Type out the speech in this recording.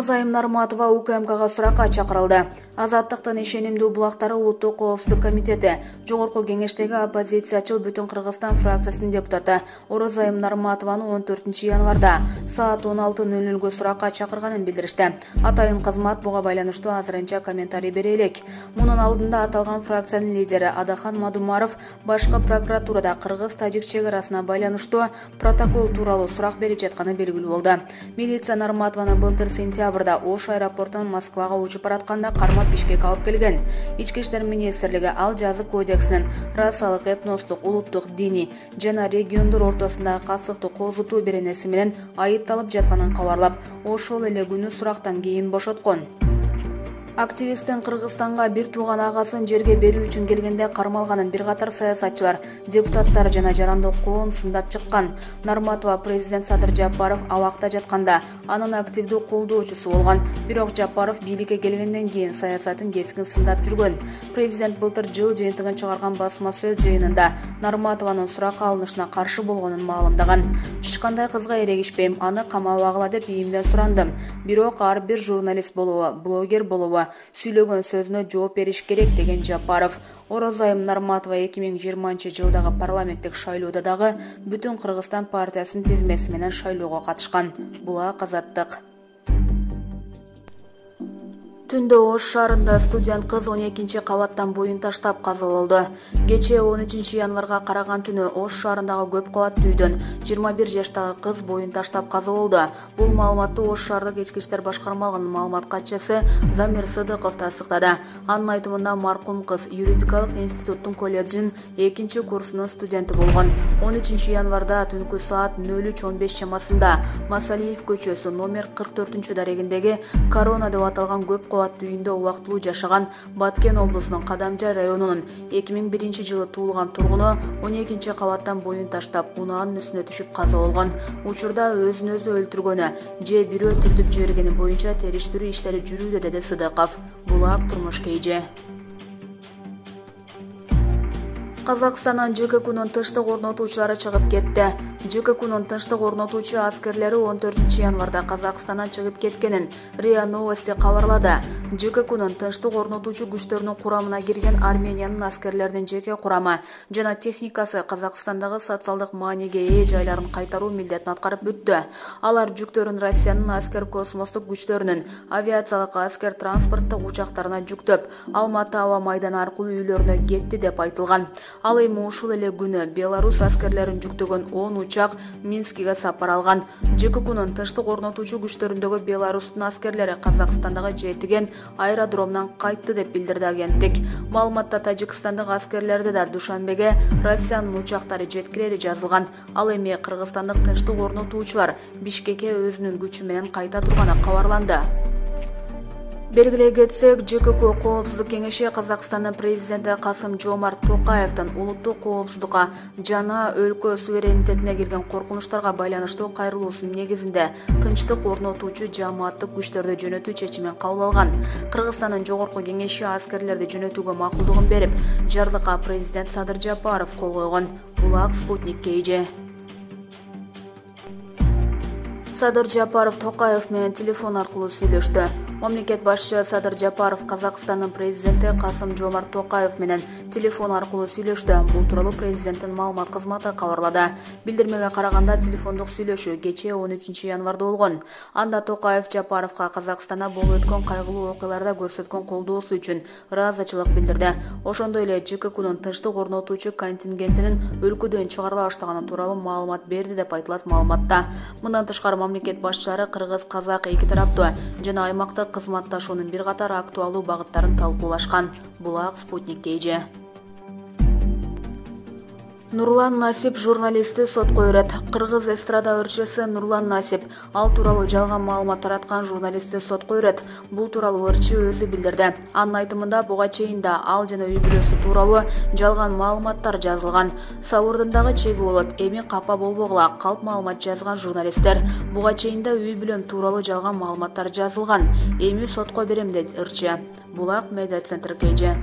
Оразайым Нарматова УКМКга суракка чакырылды. Азаттыктын ишенимдүү булактары Улуттук коопсуздук комитети Жогорку кеңештеги оппозициячыл Бүтүн Кыргызстан фракциясынын депутаты Оразайым Нарматованы 14 январда саат 16:00 суракка чакырганын билдиришти. Атайын кызмат буга байланыштуу азырынча комментарий бере элек. Мунун алдында аталган фракциянын лидери Адахан Мадумаров башкы прокуратурада кыргыз-тажик чек-арасына байланыштуу протокол тууралуу сурак берип жатканы белгилүү болду. Милиция Нарматованы былтыр сентябрда Ош аэропортунан Москвага учуп баратканда кармап Бишкекке алып келген. Ички иштер министрлиги ал жазык кодексинин расалык, этностук, улуттук, диний жана региондор ортосундагы касыктуу козутуу беренеси менен айыпталып жатканын кабарлап, ошол эле күнү сурактан кийин бошоткон. Активисттин Кыргызстанга бир тууган агасын жерге берүү үчүн келгенде кармалганын бир катар саясатчылар, депутаттар жана жарандык коом сындап чыккан. Нарматова президент Садыр Жапаров абакта жатканда анын активдүү колдоочусу болгон. Бирок Жапаров бийликке келгенден кийин саясатын кескин сындап жүргөн. Президент былтыр жыл жыйынтыгын чыгарган басма сөз жыйынында Нарматованын суракка алынышына каршы болгонун маалымдаган. Эч кандай кызга эрегишпейм, аны камабагыла деп ийимден сурандым. Бирок ар бир журналист болобу, блогер болобу сүйлөгөн сөзүнө жооп бериш керек деген Жапаров. Оразайым Нарматова 2020 жылдагы парламенттик шайлоодо дагы Бүтүн Кыргызстан партиясынын тизмеси менен шайлоого катышкан. Булак Азаттык. Түндө Ош шаарында студент кыз 12 кабаттан боюн таштап каза болду. Кечээ 13 январга караган түнү Ош шаарындагы көп кабаттуу үйдөн 21 жаштагы кыз боюн таштап каза болду. Бул маалыматты Ош шаардык ички иштер башкармалыгынын маалымат катчысы Замир Сыдыков тастыктады. Анын айтымында маркум кыз юридикалык институттун колледжинин 2 курсунун студенти болгон. 13 январда түнкү саат 03:15 чамасында Масалиев көчөсү номер 44 дарегиндеги Корона деп аталган көп кабаттуу үйүндө убактылуу жашаган Баткен облусунун Кадамжай районунун 2001 жылы туулган тургуну 12 кабаттан боюн таштап, унаанын үстүнө түшүп каза болгон. Учурда өзүн өзү өлтүргөнү же бирөө түртүп жибергени боюнча териштирүү иштери жүрүүдө, деди Сыдыков. Булак турмуш кейже. Казакстандан ЖККнун тынчтык орнотуучулары чыгып кетти. ЖККнун тынчтык орнотуучу аскерлери 14 январда Казакстандан чыгып кеткенин РИА Новости кабарлады. ЖККнун тынчтык орнотуучу күчтөрүнүн курамына кирген Армениянын аскерлеринин жеке курамы жана техникасы Казакстандагы социалдык мааниге ээ жайларын кайтаруу милдетин аткарып бүттү. Алар жүктөрүн Россиянын аскер космостук күчтөрүнүн авиациялык аскер транспорттук учактарына жүктөп, Алматы аба майданы аркылуу үйлөрүнө кетти деп айтылган. Ал эми ушул эле күнү Беларусь аскерлерин жүктөгөн 10 учак Минскиге сапар алган. ЖККнун тынчтык орнотуучу күчтөрүндөгү Беларустун аскерлери Казакстандагы жетиген аэродромдон кайтты деп билдирди агенттик. Маалыматта Тажикстандык аскерлерди да Душанбеге Россиянын учактары жеткирери жазылган. Ал эми кыргызстандык тынчтык орнотуучулар Бишкекке өзүнүн күчү менен кайта турганы кабарланды. Белгилей кетсек, ЖКК Коопсуздук кеңеши Казакстандын президенти Касым-Жомарт Токаевдин улуттук коопсуздукка жана өлкө суверенитетине кирген коркунучтарга байланыштуу кайрылуусунун негизинде тынчтык орнотуучу жамааттык күчтөрдү жөнөтүү чечимин кабыл алган. Кыргызстандын жогорку кеңеши аскерлерди жөнөтүүгө макулдугун берип, жарлыкка президент Садыр Жапаров кол койгон. Булак Спутник кейже. Садыр Жапаров Токаев менен телефон аркылуу сүйлөштү. Мамлекет башчысы Садыр Жапаров Казакстандын президенти Касым-Жомарт Токаев менен телефон аркылуу сүйлөштү. Бул тууралуу президенттин маалымат кызматы кабарлады. Билдирмеге караганда телефондук сүйлөшүү кечээ 13 январда болгон. Анда Токаев Жапаровго Казакстанда болуп өткөн кайгылуу окуяларда көрсөткөн колдоосу үчүн ыраазычылык билдирди. Ошондой эле ЖККнун тынчтык орнотуучу контингентинин өлкөдөн чыгарыла баштаганы тууралуу маалымат берди деп айтылат маалыматта. Мындан тышкары мамлекет башчылары кыргыз, казак эки тараптуу жана аймактык кызматташуунун бир катар актуалдуу багыттарын талкуулашкан. Булак Спутник кейже. Нурлан Насип журналистти сотко берет. Кыргыз эстрада ырчысы Нурлан Насип ал тууралуу жалган маалымат тараткан журналистти сотко берет. Бул тууралуу ырчы өзү билдирди. Анын айтымында буга чейин да ал жана үй бүлөсү тууралуу жалган маалыматтар жазылган. Сабырдын дагы чеги болот. Эми капа болбогула, калп маалымат жазган журналисттер. Буга чейин да үй бүлөм тууралуу жалган маалыматтар жазылган. Эми сотко берем, деди ырчы. Булак медиа центр кейже.